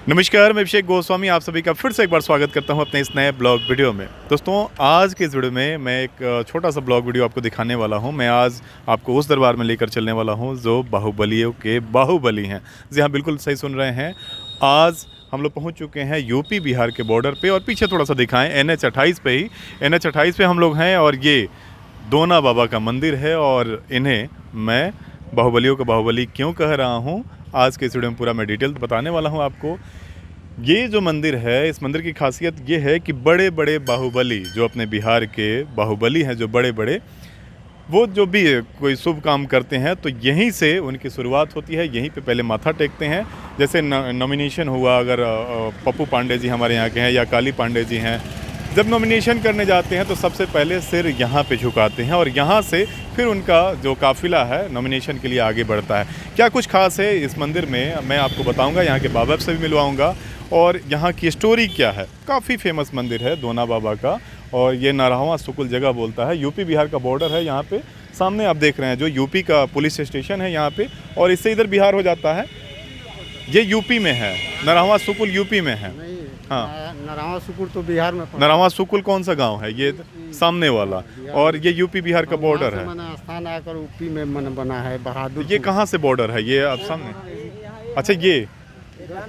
नमस्कार, मैं अभिषेक गोस्वामी आप सभी का फिर से एक बार स्वागत करता हूं अपने इस नए ब्लॉग वीडियो में। दोस्तों, आज के इस वीडियो में मैं एक छोटा सा ब्लॉग वीडियो आपको दिखाने वाला हूं। मैं आज आपको उस दरबार में लेकर चलने वाला हूं जो बाहुबलियों के बाहुबली हैं। जी हाँ, बिल्कुल सही सुन रहे हैं। आज हम लोग पहुंच चुके हैं यूपी बिहार के बॉर्डर पे और पीछे थोड़ा सा दिखाएं NH 28 पे ही NH 28 पे हम लोग हैं और ये दोना बाबा का मंदिर है और इन्हें मैं बाहुबलियों का बाहुबली क्यों कह रहा हूँ, आज के इस वीडियो में पूरा मैं डिटेल बताने वाला हूँ आपको। ये जो मंदिर है, इस मंदिर की खासियत ये है कि बड़े बड़े बाहुबली जो अपने बिहार के बाहुबली हैं, जो बड़े बड़े, वो जो भी कोई शुभ काम करते हैं तो यहीं से उनकी शुरुआत होती है। यहीं पे पहले माथा टेकते हैं। जैसे नॉमिनेशन हुआ, अगर पप्पू पांडे जी हमारे यहाँ के हैं या काली पांडे जी हैं, जब नॉमिनेशन करने जाते हैं तो सबसे पहले सिर यहाँ पे झुकाते हैं और यहाँ से फिर उनका जो काफिला है नॉमिनेशन के लिए आगे बढ़ता है। क्या कुछ खास है इस मंदिर में, मैं आपको बताऊंगा। यहाँ के बाबा से भी मिलवाऊंगा और यहाँ की स्टोरी क्या है। काफ़ी फेमस मंदिर है दोना बाबा का और ये नरहवा सुकुल जगह बोलता है। यूपी बिहार का बॉर्डर है यहाँ पे। सामने आप देख रहे हैं जो यूपी का पुलिस स्टेशन है यहाँ पे, और इससे इधर बिहार हो जाता है। ये यूपी में है, नरहवा सुकुल यूपी में है। हाँ, नरहवा सुकुल तो बिहार में। नरहवा सुकुल कौन सा गांव है? ये सामने वाला। और ये यूपी बिहार का बॉर्डर है। स्थान आकर यूपी में बना है बहादुर। ये कहाँ से बॉर्डर है? ये आप सामने। अच्छा, ये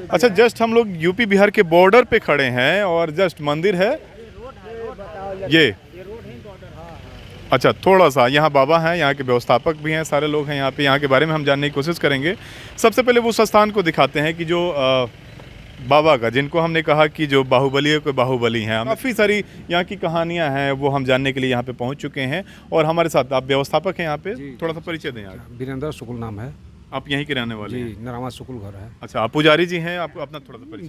अच्छा, जस्ट हम लोग यूपी बिहार के बॉर्डर पे खड़े हैं और जस्ट मंदिर है ये। अच्छा, थोड़ा सा यहाँ बाबा हैं, यहाँ के व्यवस्थापक भी हैं, सारे लोग हैं यहाँ पे। यहाँ के बारे में हम जानने की कोशिश करेंगे। सबसे पहले वो स्थान को दिखाते हैं कि जो बाबा का, जिनको हमने कहा कि जो बाहुबलियों के बाहुबली हैं। काफ़ी सारी यहाँ की कहानियाँ हैं, वो हम जानने के लिए यहाँ पे पहुँच चुके हैं। और हमारे साथ आप व्यवस्थापक हैं यहाँ पे, थोड़ा सा परिचय दें। यहाँ वीरेंद्र शुक्ल नाम है। आप यहीं के रहने वाले हैं? नरहवा शुक्ल घर है। अच्छा, आप पुजारी जी हैं, आपको अपना थोड़ा सा परिचय।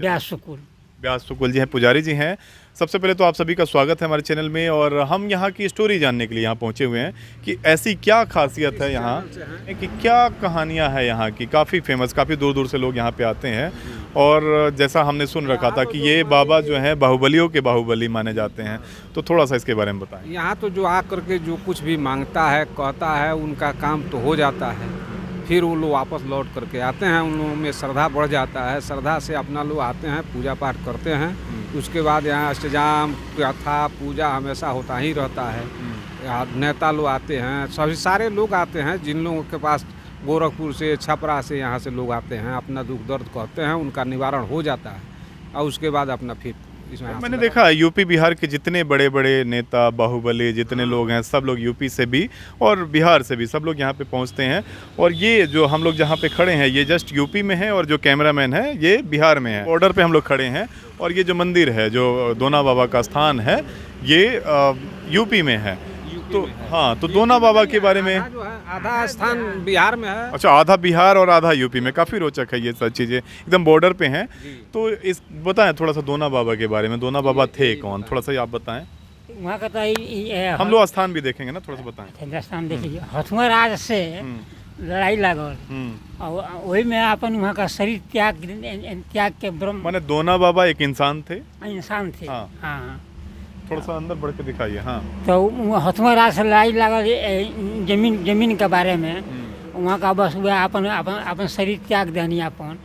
व्यास शुक्ल जी हैं, पुजारी जी हैं। सबसे पहले तो आप सभी का स्वागत है हमारे चैनल में और हम यहाँ की स्टोरी जानने के लिए यहाँ पहुँचे हुए हैं कि ऐसी क्या खासियत है यहाँ कि क्या कहानियाँ हैं यहाँ की। काफ़ी फेमस, काफ़ी दूर दूर से लोग यहाँ पे आते हैं और जैसा हमने सुन रखा था कि ये बाबा जो हैं बाहुबलियों के बाहुबली माने जाते हैं। तो थोड़ा सा इसके बारे में बताएं। यहाँ तो जो आकर के जो कुछ भी मांगता है, कहता है, उनका काम तो हो जाता है। फिर वो लोग वापस लौट करके आते हैं, उन लोगों में श्रद्धा बढ़ जाता है। श्रद्धा से अपना लोग आते हैं, पूजा पाठ करते हैं। उसके बाद यहाँ अष्टजाम, कथा, पूजा हमेशा होता ही रहता है। यहाँ नेता लोग आते हैं, सभी सारे लोग आते हैं। जिन लोगों के पास गोरखपुर से, छपरा से, यहाँ से लोग आते हैं, अपना दुख दर्द कहते हैं, उनका निवारण हो जाता है और उसके बाद अपना फिर इसमें मैंने देखा है यूपी बिहार के जितने बड़े बड़े नेता बाहुबली जितने लोग हैं, सब लोग यूपी से भी और बिहार से भी सब लोग यहाँ पे पहुँचते हैं। और ये जो हम लोग जहाँ पे खड़े हैं ये जस्ट यूपी में है और जो कैमरामैन है ये बिहार में है। बॉर्डर पे हम लोग खड़े हैं और ये जो मंदिर है, जो दोना बाबा का स्थान है, ये यूपी में है। तो हाँ, तो दोना बाबा के बारे में आधा स्थान बिहार में है। अच्छा, आधा बिहार और आधा यूपी में। काफ़ी रोचक है ये सब चीज़ें, एकदम बॉर्डर पे हैं। तो इस बताएं थोड़ा सा दोना बाबा के बारे में। दोना बाबा थे कौन, थोड़ा सा आप बताएं। वहाँ का तो हम लोग स्थान भी देखेंगे ना, थोड़ा सा बताएं। स्थान देखिए, हथुआ राज से लड़ाई लागल और वही में अपन वहाँ का शरीर त्याग के ब्रह्म माने दोना बाबा एक इंसान थे। थे। हाँ, थोड़ा सा अंदर बढ़ के दिखाइए। हाँ, तो हथुआ राज से लड़ाई लागल जमीन के बारे में। वहाँ का बस वह अपन शरीर त्याग देनी, अपन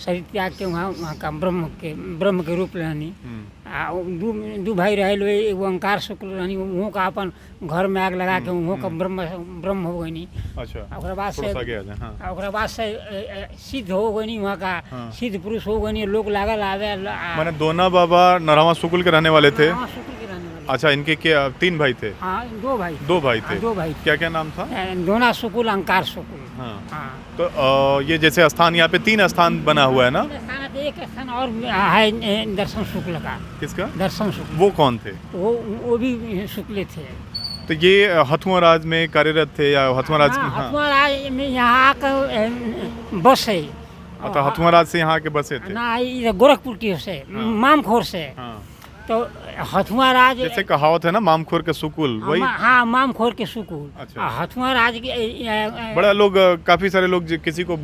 शरीर त्याग के वहाँ का ब्रह्म के रूप रहनी। दू भाई रहे लो, एगो ओंकार शुक्ल रहनी, वहाँ का अपन घर में आग लगा के वहाँ का ब्रह्म हो गई। अच्छा, ओकरा बाद से सिद्ध हो गई, वहाँ का सिद्ध पुरुष हो गई। लोग लागल आवे। माने दोना बाबा नरहवा शुक्ल के रहने वाले थे। अच्छा, इनके क्या तीन भाई थे? हाँ, दो भाई थे। क्या क्या नाम था? दोना शुक्ल, ओंकार शुक्ल। हाँ। तो ये जैसे स्थान यहाँ पे 3 स्थान बना हुआ है ना? एक स्थान और है दर्शन शुक्ल का। किसका? दर्शन शुक्ल। वो कौन थे? वो भी शुक्ल थे। तो ये हथुआ राज में कार्यरत थे या हथुआ राज? हथुआ राज में यहाँ आकर बस है। अच्छा, हथुआ राज से यहाँ के बसे थे ना, गोरखपुर की से, मामखोर से। तो हथुआ राज जैसे कहावत है ना, मामखोर के सुकुल, वही। हाँ, मामखोर के सुकुल। अच्छा। हथुआ राज के बड़ा लोग, काफी सारे लोग, किसी को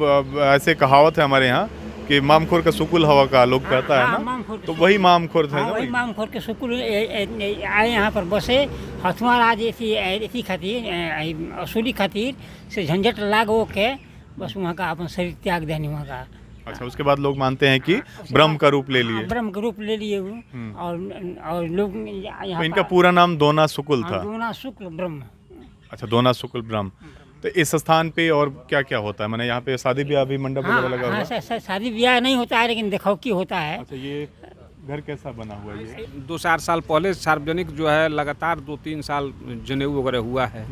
ऐसे कहावत है हमारे यहाँ कि मामखोर का सुकुल हवा का लोग कहता है ना, तो वही मामखोर थे। वही मामखोर के सुकुल आए यहाँ पर बसे। हथुआ राज इसी खातिर असुली खातिर से झंझट लाग हो के बस वहाँ का अपन शरीर त्याग देनी। वहाँ का अच्छा, उसके बाद लोग मानते हैं कि ब्रह्म का रूप ले लिए। ब्रह्म का रूप ले लिए वो। और लोग यहाँ तो इनका पूरा नाम दोना शुक्ल था। दोना शुक्ल ब्रह्म। अच्छा, दोना शुक्ल ब्रह्म। तो इस स्थान पे और क्या क्या होता है? मैंने यहाँ पे शादी ब्याह भी मंडप वगैरह लगा हुआ है? शादी ब्याह नहीं होता है, लेकिन देखौकी होता है। अच्छा, ये घर कैसा बना हुआ है ये? 2-4 साल पहले सार्वजनिक जो है लगातार 2-3 साल जनेऊ वगैरह हुआ है।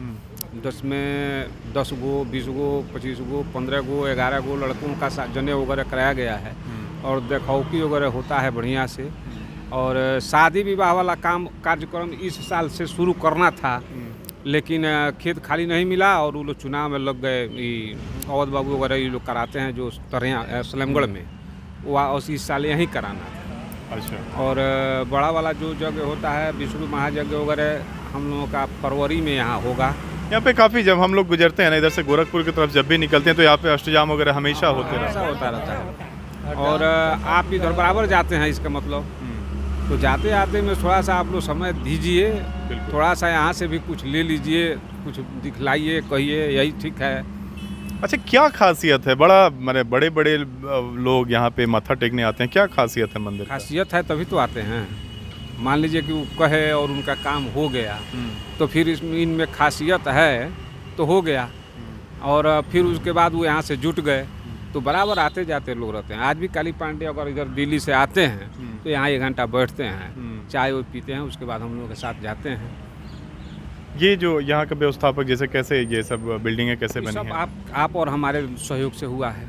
10 में 10 गो, 20 गो, 25 गो, 15 गो, 11 गो लड़कों का जनेऊ वगैरह कराया गया है और देखौकी वगैरह होता है बढ़िया से। और शादी विवाह वाला कार्यक्रम इस साल से शुरू करना था, लेकिन खेत खाली नहीं मिला और वो लोग चुनाव में लग गए। अवध बाबू वगैरह ये लोग कराते हैं जो तरह सलेमगढ़ में, वो इस साल यहीं कराना था। अच्छा। और बड़ा वाला जो यज्ञ होता है विष्णु महायज्ञ वगैरह हम लोगों का फरवरी में यहाँ होगा। यहाँ पे काफ़ी, जब हम लोग गुजरते हैं ना इधर से गोरखपुर की तरफ जब भी निकलते हैं तो यहाँ पे अष्टजाम वगैरह हमेशा होते रहता ऐसा होता रहता है। और आप इधर बराबर जाते हैं, इसका मतलब तो जाते आते में थोड़ा सा आप लोग समय दीजिए, थोड़ा सा यहाँ से भी कुछ ले लीजिए, कुछ दिखलाइए, कहिए यही ठीक है। अच्छा, क्या खासियत है? बड़े बड़े लोग यहाँ पे माथा टेकने आते हैं, क्या खासियत है मंदिर का? खासियत है तभी तो आते हैं। मान लीजिए कि वो कहे और उनका काम हो गया तो फिर इनमें खासियत है तो हो गया, और फिर उसके बाद वो यहाँ से जुट गए तो बराबर आते जाते लोग रहते हैं। आज भी काली पांडे अगर इधर दिल्ली से आते हैं तो यहाँ 1 घंटा बैठते हैं, चाय वो पीते हैं, उसके बाद हम लोग के साथ जाते हैं। ये जो यहाँ का व्यवस्थापक जैसे कैसे ये सब बिल्डिंगें कैसे बनी सब हैं? आप और हमारे सहयोग से हुआ है,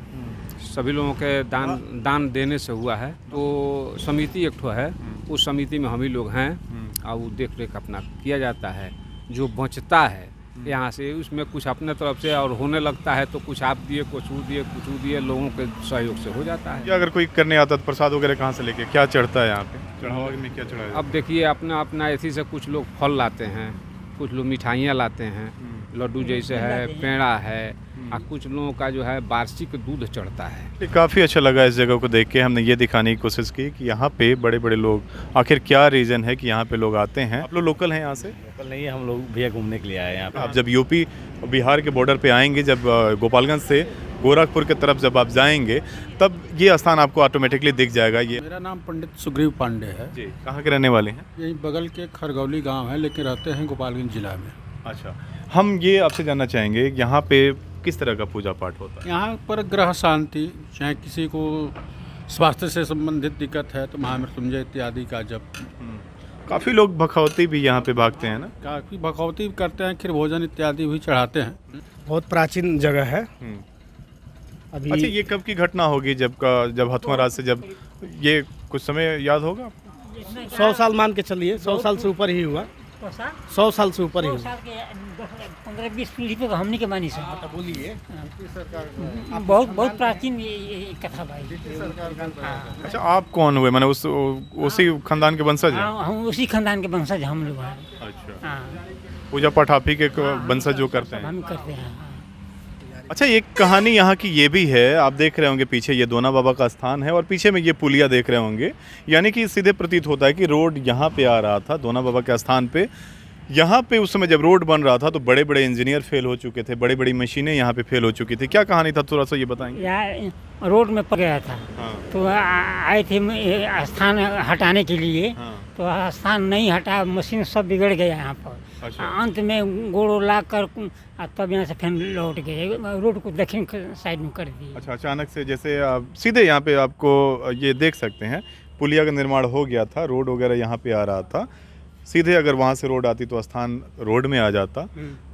सभी लोगों के दान देने से हुआ है। तो समिति एक ठो है, उस समिति में हम ही लोग हैं और वो देख रेख अपना किया जाता है। जो बचता है यहाँ से उसमें कुछ अपने तरफ से और होने लगता है तो कुछ आप दिए, कुछ दिए, लोगों के सहयोग से हो जाता है। या अगर कोई करने आता तो प्रसाद वगैरह कहाँ से लेके क्या चढ़ता है यहाँ पे? चढ़ावा में क्या चढ़ाया? अब देखिए अपना ऐसी से कुछ लोग फल लाते हैं, कुछ लोग मिठाइयाँ लाते हैं, लड्डू जैसे है, पेड़ा है, और कुछ लोगों का जो है वार्षिक दूध चढ़ता है। काफ़ी अच्छा लगा इस जगह को देख के। हमने ये दिखाने की कोशिश की कि यहाँ पे बड़े बड़े लोग, आखिर क्या रीज़न है कि यहाँ पे लोग आते हैं। आप लोग लोकल हैं यहाँ से? लोकल नहीं है, हम लोग भैया घूमने के लिए आए हैं यहाँ पे। आप जब यूपी और बिहार के बॉर्डर पे आएंगे, जब गोपालगंज से गोरखपुर की तरफ जब आप जाएंगे, तब ये स्थान आपको ऑटोमेटिकली दिख जाएगा। ये मेरा नाम पंडित सुग्रीव पांडे है जी, कहाँ के रहने वाले हैं? यही बगल के खरगौली गांव है, लेकिन रहते हैं गोपालगंज जिला में। अच्छा, हम ये आपसे जानना चाहेंगे यहाँ पे किस तरह का पूजा पाठ होता है? यहाँ पर ग्रह शांति, चाहे किसी को स्वास्थ्य से संबंधित दिक्कत है तो महामृत्युंजय इत्यादि का जप। काफ़ी लोग भखौती भी यहाँ पे भागते हैं ना? काफ़ी भगवती करते हैं, खीर भोजन इत्यादि भी चढ़ाते हैं। बहुत प्राचीन जगह है। अभी अच्छा, ये कब की घटना होगी जब हथुआ राज से, जब ये कुछ समय याद होगा? 100 साल मान के चलिए, 100 साल से ऊपर ही हुआ। 100 साल से ऊपर ही हुआ। 15-20 पीढ़ी पे हमनी के मानी से बोलिए। बहुत प्राचीन ये कथा भाई। अच्छा, आप कौन हुए? मैंने उसी खानदान के वंशज हैं? हम उसी खानदान के वंशज हम लोग हैं। अच्छा, हाँ, पूजा पाठ आप ही के वंशज जो करते हैं? हम करते हैं। अच्छा, एक कहानी यहाँ की ये भी है, आप देख रहे होंगे पीछे ये दोना बाबा का स्थान है और पीछे में ये पुलिया देख रहे होंगे, यानी कि सीधे प्रतीत होता है कि रोड यहाँ पे आ रहा था दोना बाबा के स्थान पे। यहाँ पे उस समय जब रोड बन रहा था तो बड़े बड़े इंजीनियर फेल हो चुके थे, बड़ी बड़ी मशीनें यहाँ पे फेल हो चुकी थी। क्या कहानी था, थोड़ा सा ये बताएंगे? यहाँ रोड में पड़ गया था। हाँ। तो आए थे स्थान हटाने के लिए। हाँ। तो स्थान नहीं हटा, मशीन सब बिगड़ गया यहाँ पर। अच्छा। अंत में गोड़ ला कर तब यहाँ से फिर लौट गए, रोड को दक्षिण साइड में कर दिए। अच्छा, अचानक से जैसे आप सीधे यहाँ पे आपको ये देख सकते हैं पुलिया का निर्माण हो गया था, रोड वगैरह यहाँ पे आ रहा था। सीधे अगर वहाँ से रोड आती तो स्थान रोड में आ जाता।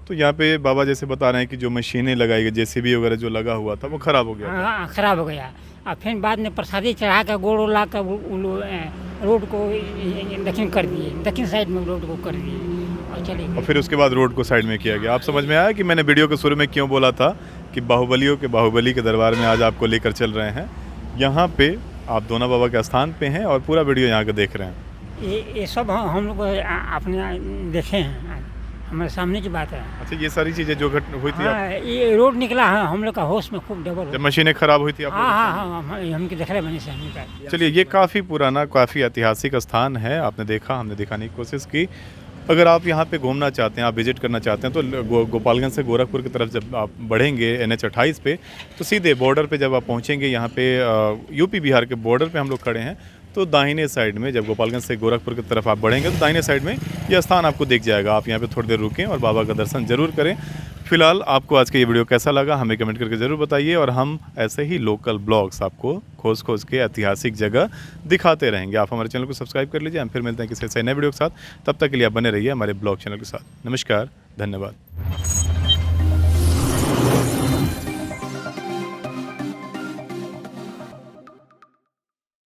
तो यहाँ पे बाबा जैसे बता रहे हैं कि जो मशीनें लगाई गई, जेसीबी वगैरह जो लगा हुआ था वो खराब हो गया था। हाँ, खराब हो गया। और फिर बाद में प्रसादी चढ़ा कर गोड़ ला कर रोड को दक्षिण कर दिए, दक्षिण साइड में रोड को कर दिए और चले गए। और फिर उसके बाद रोड को साइड में किया गया। आप समझ में आया कि मैंने वीडियो के शुरू में क्यों बोला था कि बाहुबलियों के बाहुबली के दरबार में आज आपको लेकर चल रहे हैं। यहाँ पे आप दोना बाबा के स्थान पे हैं और पूरा वीडियो यहाँ का देख रहे हैं। ये सब हम लोग अपने देखे हैं, हमारे सामने की बात है। अच्छा, ये सारी चीज़ें जो हुई थी हाँ, ये रोड निकला है हम लोग का होश में खूब डबल। जब मशीनें खराब हुई थी आप? हाँ, हमके देख रहे बने से हमने का। चलिए, ये काफ़ी पुराना, काफ़ी ऐतिहासिक स्थान है। आपने देखा, हमने दिखाने की कोशिश की। अगर आप यहाँ पे घूमना चाहते हैं, आप विजिट करना चाहते हैं, तो गोपालगंज से गोरखपुर की तरफ जब आप बढ़ेंगे NH 28 पे, तो सीधे बॉर्डर पे जब आप पहुँचेंगे, यहाँ पे यूपी बिहार के बॉर्डर पे हम लोग खड़े हैं, तो दाहिने साइड में जब गोपालगंज से गोरखपुर की तरफ आप बढ़ेंगे तो दाहिने साइड में यह स्थान आपको दिख जाएगा। आप यहाँ पे थोड़ी देर रुकें और बाबा का दर्शन जरूर करें। फिलहाल आपको आज का ये वीडियो कैसा लगा हमें कमेंट करके ज़रूर बताइए, और हम ऐसे ही लोकल ब्लॉग्स आपको खोज के ऐतिहासिक जगह दिखाते रहेंगे। आप हमारे चैनल को सब्सक्राइब कर लीजिए। हम फिर मिलते हैं किसी ऐसे नए वीडियो के साथ। तब तक के लिए आप बने रहिए हमारे ब्लॉग चैनल के साथ। नमस्कार, धन्यवाद।